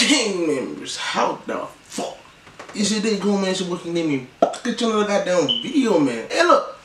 gang members, how the fuck is it they go, man? It's working in me. Get you another goddamn video, man. Hey, look.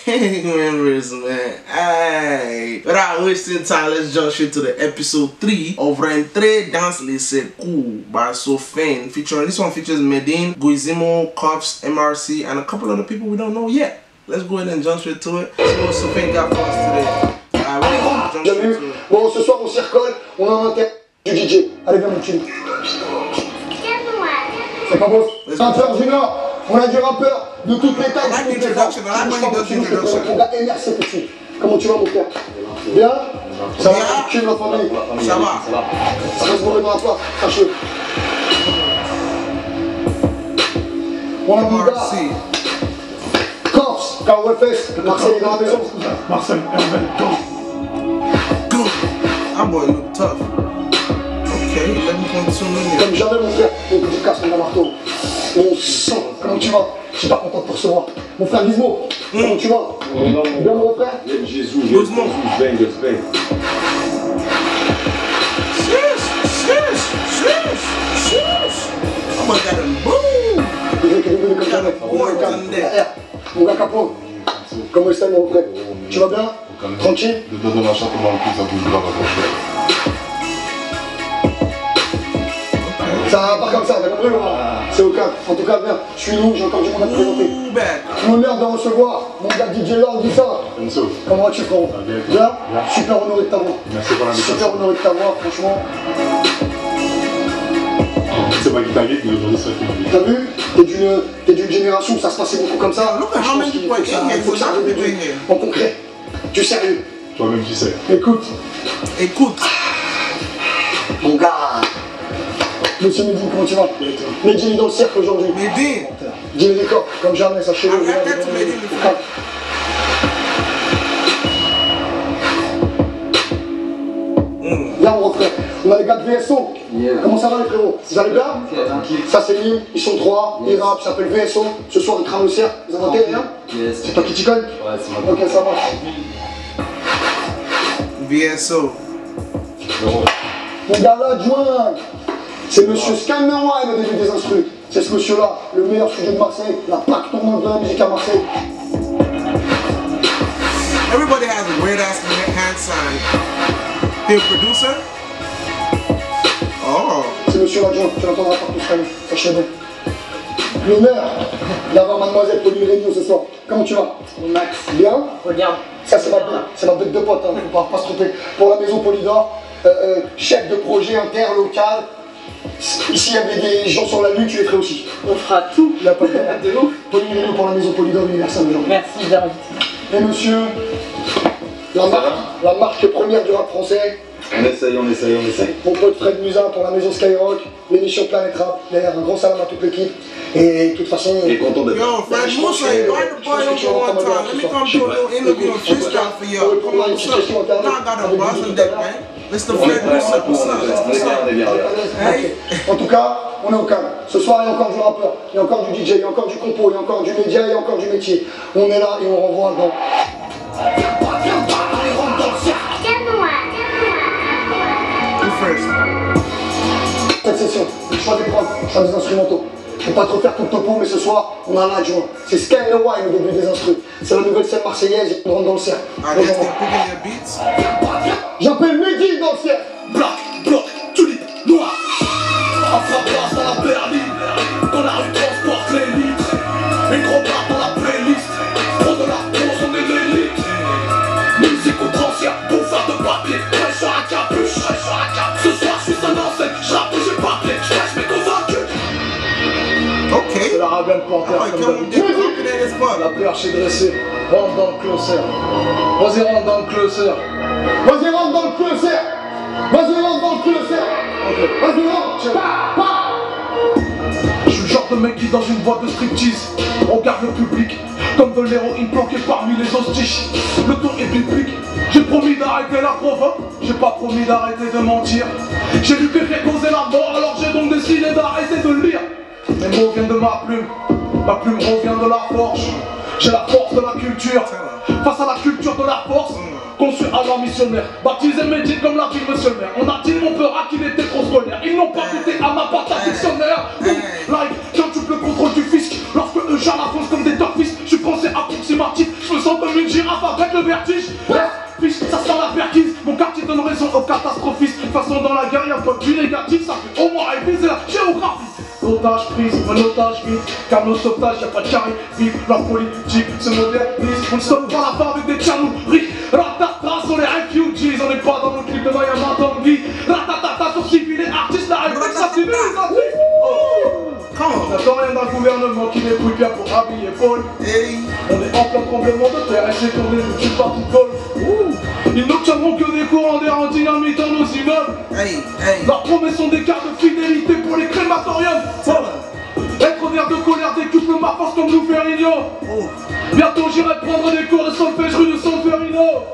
Gang members, man. Aye. Without wasting time, let's jump straight to the episode 3 of Rentrée dans les Cercles by Sofen. Featuring this one features Medine, Guizimo, Cops, MRC, and a couple other people we don't know yet. Let's go ahead and jump straight to it. See what Sofen got for us today. Alright, we're gonna jump straight to it. Bon, ce soir on s'y recolle, on a un inter du DJ. Allez, viens mon cul. C'est pas beau. Rappeur Junior, on a du rappeur de toutes les tailles. On a MRC petit. Comment tu vas mon frère? Bien? Ça va, tu la famille? Ça va. Ça va se bourrer dans la place, sache-le. On a mon gars. Corse, KOFS, Marcel est dans la maison. Marcel, Hervé, go. That boy look tough. Okay, 11.2 million. Comme jamais mon frère, donc tu casses mon marteau. Mon sang, comment tu vas? Je suis pas content de te recevoir. Mon frère Gizmo, comment tu vas? Bien mon frère? Jesus, Jesus, bem, Deus bem. Sheesh. Oh my god, boom! Il est devenu comme jamais. Mon gars Capone, comment est-ce que mon frère? Tu vas bien? Tranquille? Le dos de machin, comment le plus ça bouge grave à ton frère. Ça va pas comme ça, t'as compris ou pas? C'est au cas. En tout cas, bien, je suis nous, j'ai encore du monde à te présenter. L'honneur de recevoir mon gars DJ Lord dit ça. Comment vas-tu, frérot? Bien? Super honoré de t'avoir. Merci pour l'invitation. Super honoré de t'avoir, franchement. C'est pas qui t'invite, mais aujourd'hui c'est toi qui m'invite. T'as vu? T'es d'une génération où ça se passait beaucoup comme ça. Il faut que ça arrive en concret. Du sérieux. Toi-même tu sais. Écoute. Mon gars. Monsieur Medine, comment tu vas? Medine est dans le cercle aujourd'hui. Medine. Dis les corps, comme jamais, sachez-le. Là on refait. On a les gars de VSO. Comment ça va les frérots? Vous allez bien? Ça c'est Nîmes, ils sont 3, ils rappent, ça s'appelle VSO. Ce soir ils crament le cercle. Vous avez rien? C'est toi qui t'y colle? Ouais, c'est moi. Ok, ça marche. VSO. Mon gars là, adjoint, c'est monsieur Scannerwine au début des instrus. C'est ce monsieur-là, le meilleur studio de Marseille, la plaque tournante de la musique à Marseille. Everybody has a weird ass hand sign. He a producer? Oh. C'est monsieur l'adjoint, tu l'entendras partout cette année, sachez bien. L'honneur d'avoir mademoiselle Pauline Régnot ce soir. Comment tu vas? Max. Bien? Regarde. Ça c'est ma bête de pote, hein. Faut pas se tromper. Pour la maison Polydor, chef de projet interlocal. Ici il y avait des gens sur la lune, tu les ferais aussi. On fera tout. Il n'y a pas de problème. De ouf. Pauline Régnot pour la maison Polydor Universal aujourd'hui. Merci d'inviter. Et monsieur, la marque première du rap français. On essaye. Mon pote Fred Musa pour la maison Skyrock, l'émission Planète Rap. D'ailleurs, un grand salam à toute l'équipe. Et de toute façon. Il est content d'être là. Yo, Fred Musa, invite the boy over one time. Let me come do a little interview and freestyle for y'all. Come on, what's up? Now I got a buzz on deck, man. Mr. Fred Musa, what's up? Hey. En tout cas, on est au calme. Ce soir, il y a encore du rappeur, il y a encore du DJ, il y a encore du compo, il y a encore du média, il y a encore du métier. On est là et on renvoie dans. Cette session, le choix des prods, le choix des instrumentaux. Faut pas trop faire tout le topo, mais ce soir, on a un adjoint. C'est Skynerwine au début des instrus. C'est la nouvelle scène marseillaise, on rentre dans le cercle. J'appelle Medine dans le cercle. Black, bloc, tulipe, noir. Afra passe dans la berline. Dans la rue transporte les litres. Les gros bras dans la playlist. Trop de la pause, on est l'élite. Musique outrancière, bouffard de papier. Ouais, sur la capuche. Ce soir, je suis un enseigne. Je rappe et j'ai pas clé. Je cache mes convaincus. Okay. C'est la Raven Panther comme d'habitude. La perche est dressée. Rentre dans le closer. Vas-y, rentre dans le closer. Vas-y, rentre dans le closer. Vas-y, rentre dans le closer. Ok. Vas-y, rentre. Je suis le genre de mec qui dans une boîte de striptease regarde le public comme de l'héroïne planquée parmi les hostiches. Le tour est biblique. J'ai promis d'arrêter la provoque. J'ai pas promis d'arrêter de mentir. J'ai lu que fait causer la mort, alors j'ai donc décidé d'arrêter de lire. Mes mots viennent de ma plume revient de la forge. J'ai la force de la culture, face à la culture de la force. Conçu à la missionnaire, baptisé Medine comme l'a dit monsieur le maire. On a dit mon peur à qu'il était trop scolaire. Il partie donne raison aux catastrophistes. De toute façon, dans la guerre, y'a pas du négatif, ça fait au moins réviser la géographie. L'otage prise, un otage vite, car nos sauvetages, y'a pas de carré, vive la politique, se modernise, on ne stoppe pas la barre avec des tchanouris. Ratata sur les refugees, on n'est pas dans le clip de Mayama Tanguy. Ratatata sur civils et artistes, la république, ça civilisation. N'attends rien d'un gouvernement qui débrouille bien pour habiller Paul. On est en plein tremblement de terre et c'est tourné le tube partout de golf. Ils n'obtiendront que des courants d'air en dynamite dans nos immeubles. Leurs promesses sont des cartes de fidélité pour les crématoriums. Être vert de colère décuple ma force comme nous Ferrigno. Bientôt j'irai prendre des cours de solfège rue de Solferino.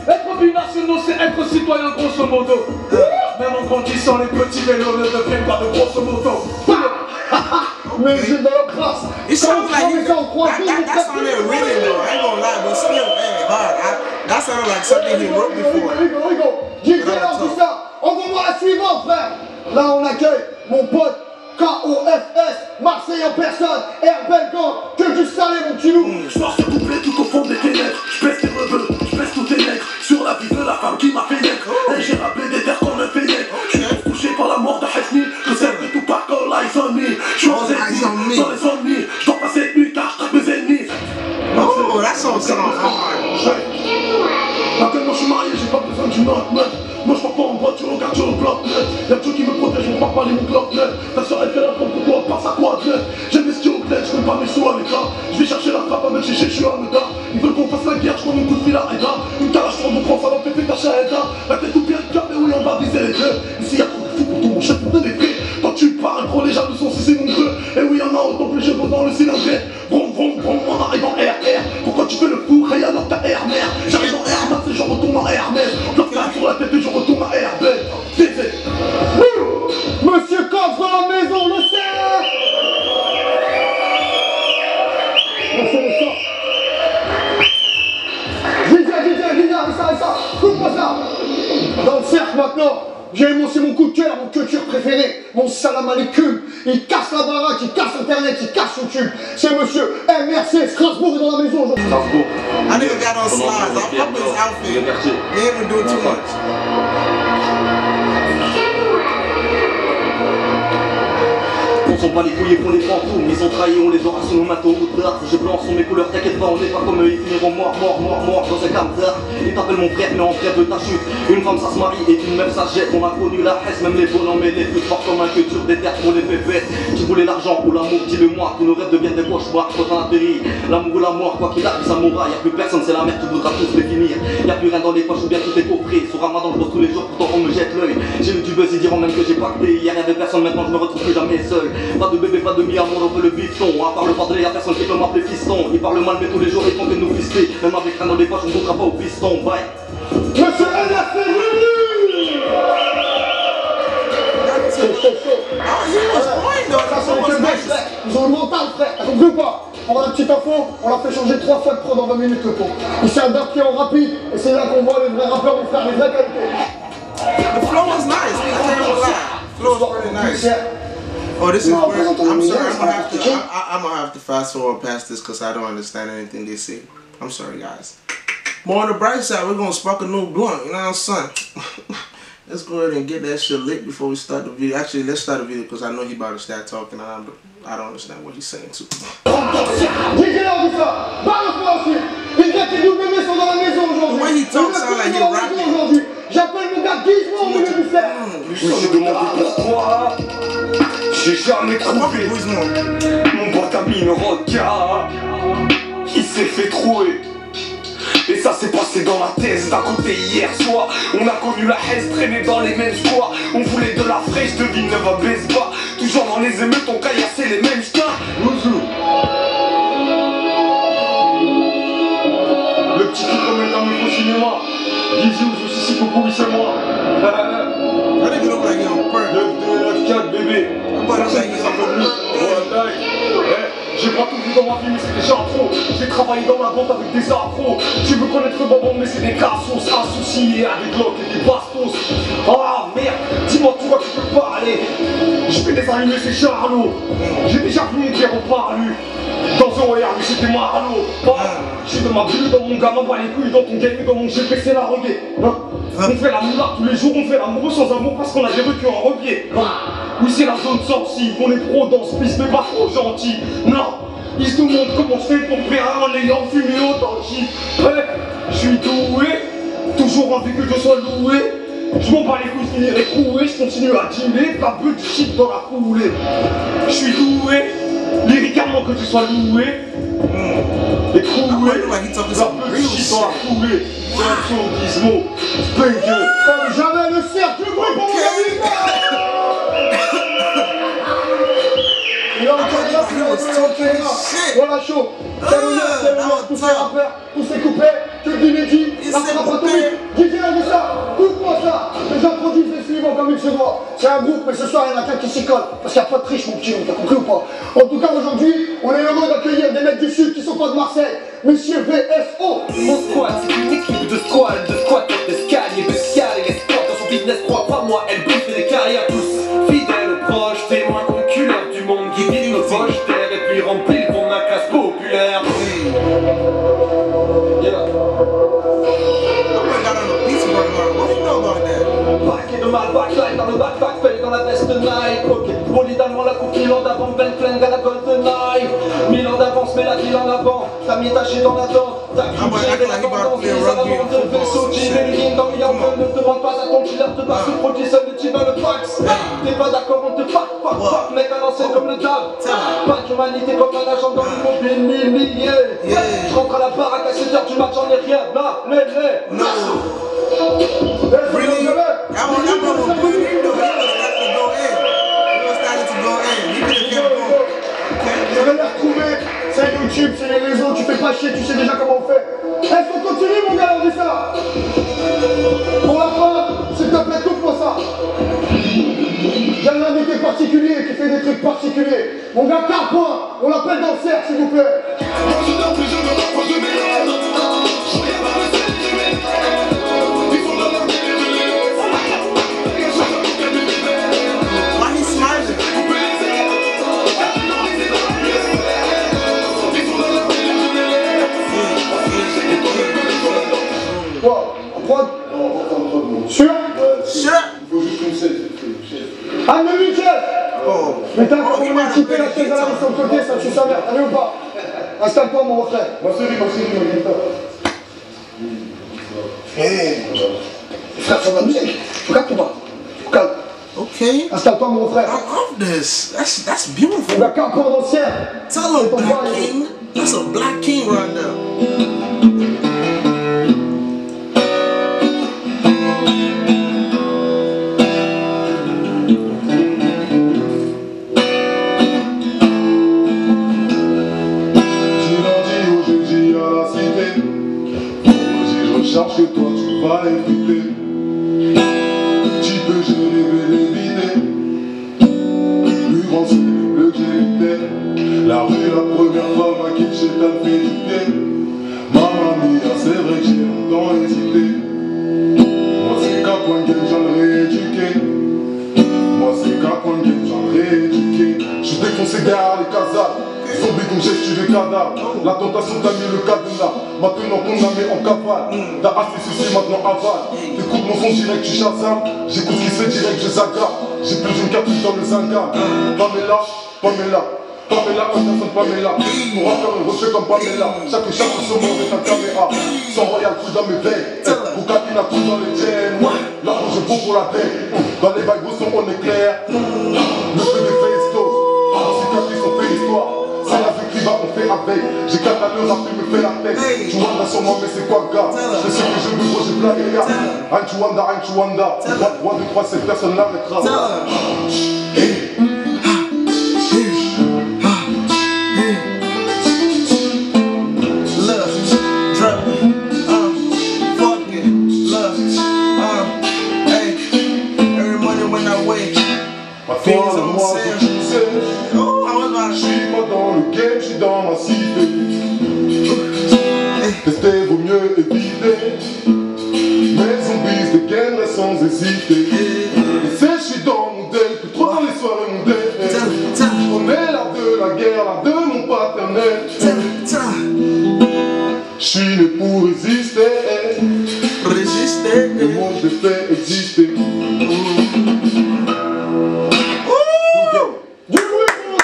Être binationaux c'est être citoyen grosso modo. Même en grandissant les petits vélos ne deviennent pas de grosso modo. Mais j'ai dans la classe. It sounds like that sounded really though. I ain't gonna lie, but still, man, hard. That sounded like something he wrote before. Rigo. DJ tout ça. Envoie-moi la suivante, frère. Là, on accueille mon pote KOFS, Marseille en personne, Herbelgan, que du salé, mon petit loup. Je pars ce couplet tout au fond des ténèbres. Je pèse tes rebeux, je pèse tous tes nègres. Sur la vie de la femme qui m'a fait naître. J'ai rappelé des terres qu'on me fait naître. Je suis touché par la mort de Hasni. Je sais que tout part quand l'Ice on me. Je suis en ennemis, dans les ennemis. Je dors pas cette nuit car je traque mes ennemis. Oh, that song sounds hard. Actuellement je suis marié, j'ai pas besoin d'une autre meuf. Moi je pars pas en voiture, regarde sur le bloc net. Y'a Dieu qui me protège, on part pas les mon bloc net. Ta soeur elle fait la pompe, pourquoi on passe à quoi net. J'aime les stylos net, je veux pas mes sous à l'état. Je vais chercher la frappe avec chez je suis à Meda. Ils veulent qu'on fasse la guerre, je prends mon coup de fil à Aida. Une calage pour mon prend, ça va péter ta chaïda. La tête tout bien capée, oui on va viser les deux. Ici y'a trop de fous pour tout mon chef pour donner des quand tu parles, gros les jaloux sont si c'est nombreux. Et oui y'en a autant que les chevaux dans le cylindré. Vroom vroom vroom, on arrive en RR. Pourquoi tu fais le fou, et alors ta R mère. J'arrive en R mat et je retourne en Hermès. Bloc là sur la tête et je retourne en RB. Monsieur Cox dans la maison, le cerf. C'est le sang. DJ, ça, coupe-moi ça. Dans le cercle maintenant. J'ai émoncé mon coup de cœur, mon culture préféré, mon salam alaikum. Il casse la baraque, il casse internet, il casse YouTube. C'est monsieur MRC, Strasbourg est dans la maison aujourd'hui. Strasbourg. I nigga got on slides. I fuck with his outfit. They ain't been doing too much. On s'en bat les couilles et font les fantômes. Ils ont trahi, on les aura sous nos matos. Rouge et blanc sont mes couleurs, t'inquiète pas, on n'est pas comme eux. Ils finiront mort dans un camtar. Ils t'appellent mon frère, mais en frère de ta chute. Une femme ça se marie et une meuf ça se jette. On a connu la haisse, même les bonhommes et les plus forts comme un culture des terres pour les pépettes. Tu voulais l'argent ou l'amour, dis-le-moi. Tous nos rêves deviennent des cauchemars quand on atterrit. L'amour ou la mort, quoi qu'il arrive, ça mourra. Y'a plus personne, c'est la merde, tu voudras tous les finir. Y'a plus rien dans les poches ou bien tout est coffré. Sur Ramadan, je bosse tous les jours, pourtant on me jette l'œil. J'ai eu du buzz, ils diront même que j'ai pacté. Hier y'avait personne, maintenant je me retrouve plus jamais seul. Pas de bébé, pas de mi-amour, on veut le bifton. À part le padré, y'a personne qui peut m'appeler fiston. Ils parlent mal, mais tous les jours ils font que nous fister. Même avec rien dans les poches, on ne goûtera pas au piston. Bye. Monsieur NF est venu. Ils ont le mental, frère. T'as compris ou pas? On a une petite info, on l'a fait changer 3 fois de prod en 20 minutes le pot. Il s'est adapté en rapide et c'est là qu'on voit les vrais rappeurs vont faire les vraies qualités. The flow was nice. The flow was pretty nice. Oh, this is where I'm sorry. I'm gonna have to fast forward past this because I don't understand anything they say. I'm sorry, guys. More on the bright side, we're gonna spark a new blunt. You know what I'm saying? Let's go ahead and get that shit lit before we start the video. Actually, let's start the video because I know he about to start talking. And I don't understand what he's saying too. DJ Ordissa, balance-moi aussi. Les gars qui WB sont dans la maison aujourd'hui. The way he talks sound like he rapping. J'appelle mon gars Gizmo au milieu du cerf. Je me suis demandé pourquoi j'ai jamais trouvé mon pote ami le requin. Il s'est fait trouer. Et ça s'est passé dans la thèse d'un côté hier soir. On a connu la haine, traîné dans les mêmes squares. On voulait de la fraîche, de Villeneuve à Besba. Toujours dans les émeutes, on caillassait les mêmes stars. Le petit truc comme est un au cinéma. Dizzy ou Sissi Coucou, oui c'est moi. 9-2-9-4 bébé. J'ai pas tout vu dans ma vie mais c'est déjà trop. J'ai travaillé dans la vente avec des afros. Tu veux connaître le bonbon mais c'est des cassos. Associés à des glocks et des bastos. Ah merde, dis-moi toi tu peux parler. Je fais des animés c'est Charlot. J'ai déjà vu une guerre au parlu. Dans un OR mais c'était Marlo. Je suis dans ma bulle, dans mon gamin, bas les couilles, dans ton game, dans mon GP c'est la reggae. On fait la moula tous les jours, on fait l'amour sans amour parce qu'on a des rues en repied. Oui, c'est la zone sensible, on est pro dans ce piste, mais pas trop gentil. Non, ils se demandent comment je fais pour faire en ayant fumé autant de shit. Ouais, je suis doué, toujours envie que je sois loué. Je m'en bats les couilles, je finirai troué, je continue à dealer, pas peu de shit dans la foulée. Je suis doué, lyricalement que tu sois loué. Et troué, la peu de shit dans la foulée. C'est un son Gizmo, Spanker. Comme jamais le cercle bruit pour mon ami. Il a voilà chaud. C'est l'honneur, tous ces rappeurs, tous ces coupés, que d'inédit, la frappe atomique, DJ ça, coupe-moi ça. Les gens produisent les suivants comme il se doit. C'est un groupe, mais ce soir il y en a qu'un qui s'y colle. Parce qu'il n'y a pas de triche, mon petit, t'as compris ou pas? En tout cas, aujourd'hui, on est heureux d'accueillir des mecs du Sud qui sont pas de Marseille. Monsieur VSO. Mon squad, c'est une équipe de squad, d'escalier, bestial et l'espoir dans son business, crois pas moi, elle bouffe des carrières tous fidèles, proches, témoins oculaires du monde qui vit nos poches d'air et puis remplit pour ma classe populaire. Paquet de mal, backline dans le backpack, fait dans la veste Nike. Ok, bolide allemand, la coupe Milan d'avant, Ben Flang à la Golden Knife. 1000 ans d'avance, mais la ville en avant. T'as mis taché dans la dent, t'as cru gérer la tendance. Les avant de vaisseau, Jim et Lynn dans le Yankee. Ne demande pas à ton killer de passe, le produit seul, le type dans le fax. T'es pas d'accord, on te fuck, mec à lancer comme le dab. Pas d'humanité comme un agent dans l'immobilier. Je rentre à la baraque à 7h du match, j'en ai rien. Là, Really? That one was good. He was starting to go in. He was starting to go in. He could have kept going. Je vais les retrouver. C'est YouTube, c'est les réseaux. Tu fais pas chier, tu sais déjà comment on fait. Est-ce qu'on continue, mon gars, on dit ça? Pour la fin, s'il te plaît, coupe-moi ça. J'ai un invité particulier qui fait des trucs particuliers. Mon gars, Carpoint, on l'appelle dans le cercle, s'il vous plaît. Quoi? En prod? Sûr? Sûr? Il faut juste qu'on sait. Ah, le Michel! Oh. Putain, quand on a équipé la chaise à la mission de côté, ça tue sa mère, t'as vu ou pas? Installe-toi, mon frère. Ma chérie, ma guitare. Frère, ça va musique. Regarde-toi pas. Regarde. Okay. Installe-toi, mon frère. I love this. That's beautiful. On va camper dans le ciel. Tell him, Black King. That's a Black King right there. Charge que toi tu vas éviter. Tu peux gérer l'éviter. Plus grand c'est le que j'évitais. La rue la première femme à qui j'ai fait du pied. Maman mia, c'est vrai que j'ai longtemps hésité. Moi c'est qu'à point que j'en rééduqué. Moi c'est qu'à point que j'en rééduqué. J'suis défoncé derrière les casades. Zombie donc j'ai tué des cadavres. La tentation t'a mis le cadenas. Maintenant condamné en cavale. T'as assez ceci, maintenant avale. T'écoutes mon son direct, tu chasses. J'écoute ce qui se fait direct, je zaga. J'ai plus d'une cartouche dans le zanga. Pamela, Anderson Pamela. Pour faire un reflet comme Pamela. Chaque se mange est un caméra. Sans royal coup dans mes veines. Cocaïne à coup dans les chaînes. L'argent je prends pour la tête. Dans les bagues sont on est clair. Le feu des festos. Dans ces cicatrices on fait histoire. C'est la vie qui va, on fait avec. J'ai 4 à l'heure, après me fait la tête. Tu wanda sur moi, mais c'est quoi, gars? Je sais que je me gros, j'ai plein les gars. Rien tu wanda. 3, 2, 3, cette personne l'arrêtera. Dans ma cité, tester vaut mieux éviter. Mes zombies dégaineraient sans hésiter. Et c'est je suis dans mon deuil, plus trop dans les soirées mon deuil. On est là de la guerre, là de mon paternel. Je suis né pour résister. Le monde des jamais existé. Du bruit pour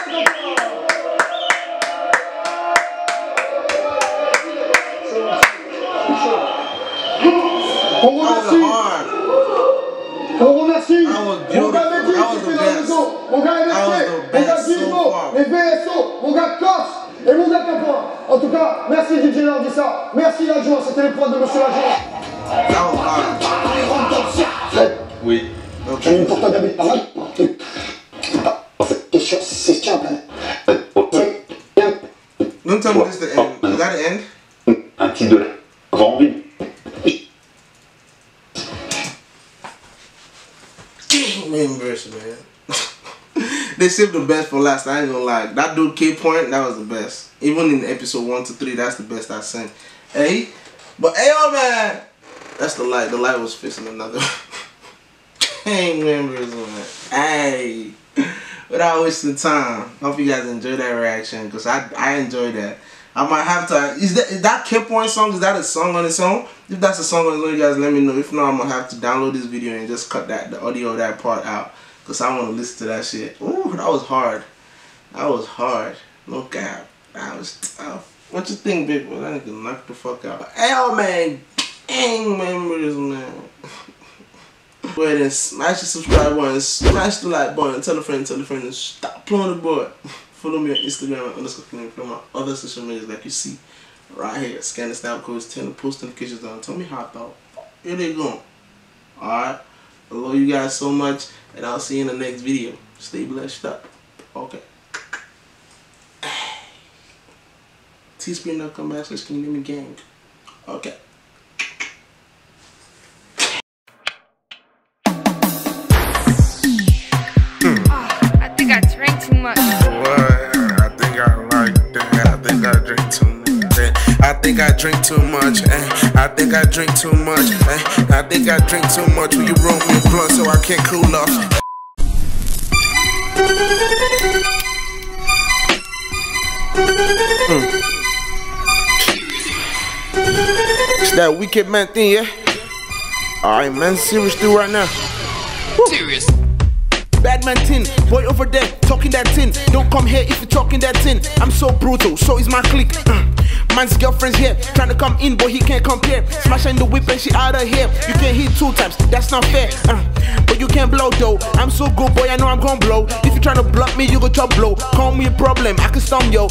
On remercie. On remercie. Mon gars Mehdi qui fait dans la maison. Mon gars MSC. Mon gars Gizmo. Les VSO. Mon gars Cox. Et mon gars Capon. En tout cas, merci DJ Lordissa. Merci l'adjoint. C'était les prods de monsieur l'adjoint. Fred. Oui. J'en ai une pour toi d'habitude pas mal. En fait, question, c'est simple. Don't tell me this is the end. Is that the end? Un petit de envie. Members, man. They saved the best for last. I ain't gonna lie. That dude K-Point, that was the best. Even in episode 1 to 3, that's the best I seen. Hey, but hey, yo, man, that's the light. The light was fixing another. Gang members, man. Hey, without wasting time. Hope you guys enjoyed that reaction, cause I enjoyed that. I might have to. Is that K-Point song? Is that a song on its own? If that's a song on its own, you guys let me know. If not, I'm gonna have to download this video and just cut the audio of that part out, cause I want to listen to that shit. Ooh, that was hard. That was hard. No cap. That was tough. What you think, big boy? That nigga knock the fuck out. Hey, yo, man. Gang members, man. Go ahead and smash the subscribe button, smash the like button, tell a friend, and stop playing the board. Follow me on Instagram at _Kenny. Follow my other social medias like you see right here. Scan the snap codes, turn the post notifications on. Tell me how the here they going. Alright. I love you guys so much, and I'll see you in the next video. Stay blessed up. Okay. Teespring.com/Kenny Gang. Okay. I think I drank too much. I think I like that. I think I drink too much. I think I drink too much. I think I drink too much. I think I drink too much. Will you roll me a blunt so I can't cool off? It's that Wicked Man thing, yeah? Alright, man, serious dude right now. Serious. Bad man tin, boy over there, talking that tin. Don't come here if you're talking that tin. I'm so brutal, so is my clique. Man's girlfriend's here, trying to come in, but he can't compare. Smashing the whip and she out of here. You can't hit 2 times, that's not fair. But you can't blow though. I'm so good, boy, I know I'm gonna blow. If you're trying to block me, you go top blow. Call me a problem, I can stomp yo.